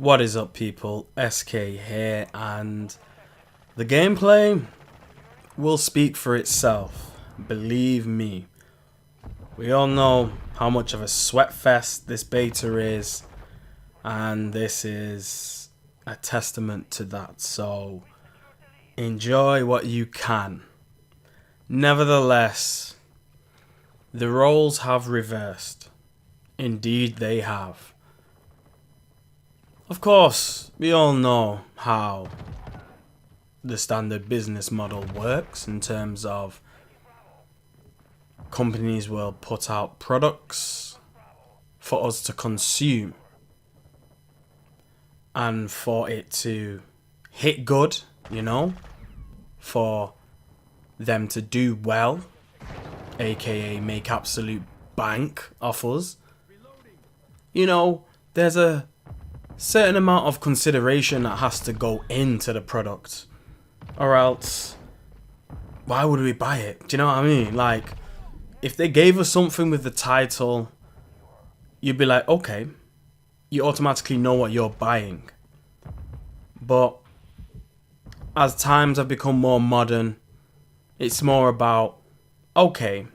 What is up, people? SK here, and the gameplay will speak for itself. Believe me. We all know how much of a sweat fest this beta is, and this is a testament to that. So enjoy what you can. Nevertheless, the roles have reversed. Indeed, they have. Of course, we all know how the standard business model works in terms of companies will put out products for us to consume, and for it to hit good, for them to do well, aka make absolute bank off us, there's a certain amount of consideration that has to go into the product, or else why would we buy it? Do you know what I mean? Like, if they gave us something with the title, you'd be like, okay, you automatically know what you're buying. But as times have become more modern, it's more about, okay,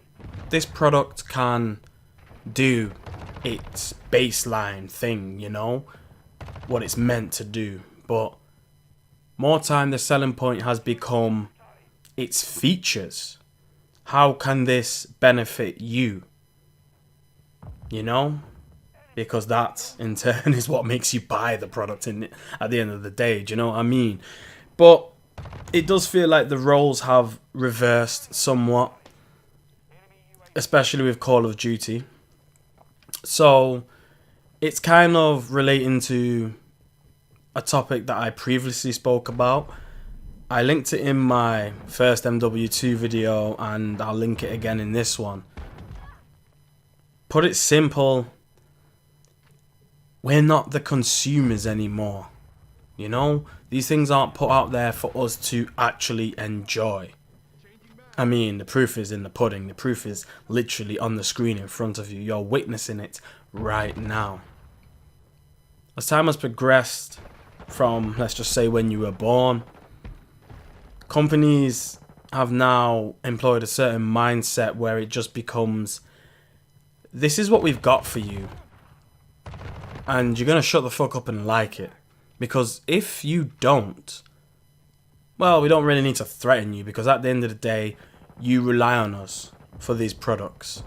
this product can do its baseline thing, what it's meant to do. But more time, the selling point has become its features. How can this benefit you? Because that in turn is what makes you buy the product at the end of the day. Do you know what I mean? But it does feel like the roles have reversed somewhat, especially with Call of Duty. So it's kind of relating to a topic that I previously spoke about. I linked it in my first MWII video, and I'll link it again in this one. Put it simple, we're not the consumers anymore. These things aren't put out there for us to actually enjoy. I mean, the proof is in the pudding. The proof is literally on the screen in front of you. You're witnessing it right now. As time has progressed from, let's just say, when you were born, companies have now employed a certain mindset where it just becomes, this is what we've got for you, and you're going to shut the fuck up and like it. Because if you don't, well, we don't really need to threaten you, because at the end of the day, you rely on us for these products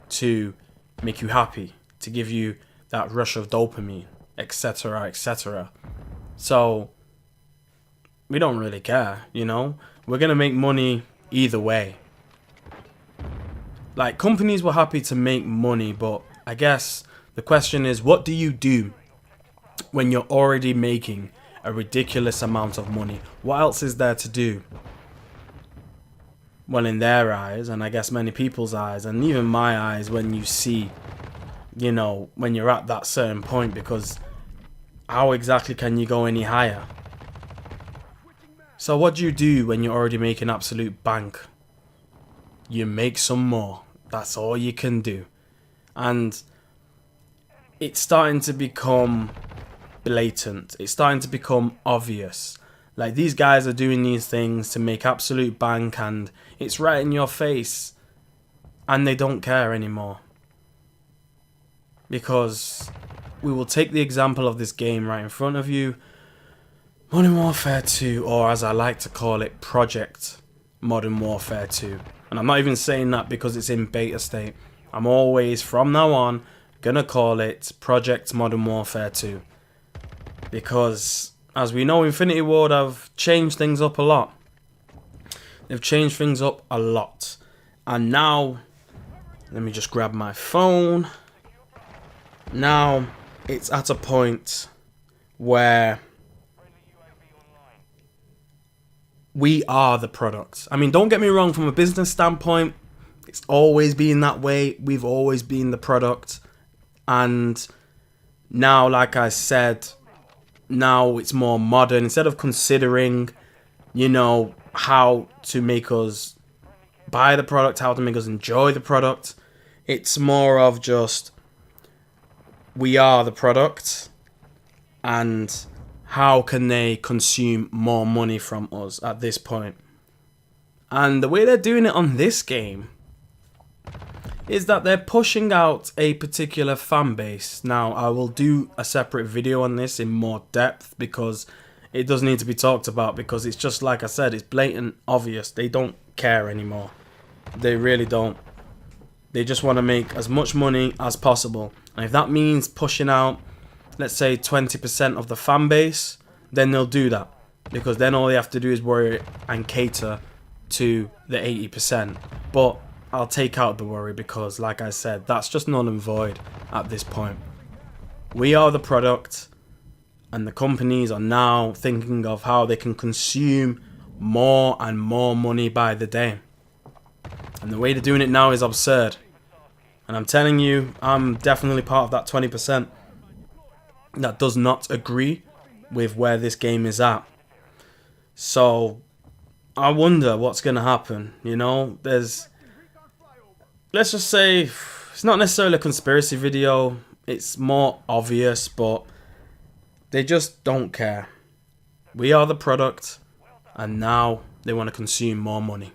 to make you happy, to give you that rush of dopamine, etc., etc. So we don't really care, We're going to make money either way. Like, companies were happy to make money, but I guess the question is, what do you do when you're already making a ridiculous amount of money? What else is there to do? Well, in their eyes, and I guess many people's eyes, and even my eyes, when you see, when you're at that certain point, because how exactly can you go any higher? So what do you do when you're already making absolute bank? You make some more. That's all you can do. And it's starting to become blatant. It's starting to become obvious. Like, these guys are doing these things to make absolute bank, and it's right in your face, and they don't care anymore. Because we will take the example of this game right in front of you, Modern Warfare 2, or as I like to call it, Project Modern Warfare 2. And I'm not even saying that because it's in beta state. I'm always, from now on, gonna call it Project Modern Warfare 2. Because, as we know, Infinity Ward have changed things up a lot. They've changed things up a lot. And now, let me just grab my phone. Now, it's at a point where we are the product. I mean, don't get me wrong, from a business standpoint, it's always been that way. We've always been the product. And now, like I said, now it's more modern. Instead of considering, how to make us buy the product, how to make us enjoy the product, it's more of just, we are the product, and how can they consume more money from us at this point. And the way they're doing it on this game is that they're pushing out a particular fan base. Now, I will do a separate video on this in more depth because it does need to be talked about, because it's just like I said, it's blatant obvious. They don't care anymore. They really don't. They just want to make as much money as possible. And if that means pushing out, let's say 20% of the fan base, then they'll do that. Because then all they have to do is worry and cater to the 80%. But I'll take out the worry because, like I said, that's just null and void at this point. We are the product, and the companies are now thinking of how they can consume more and more money by the day. And the way they're doing it now is absurd. And I'm telling you, I'm definitely part of that 20% that does not agree with where this game is at. So I wonder what's going to happen. You know, let's just say, it's not necessarily a conspiracy video. It's more obvious, but they just don't care. We are the product, and now they want to consume more money.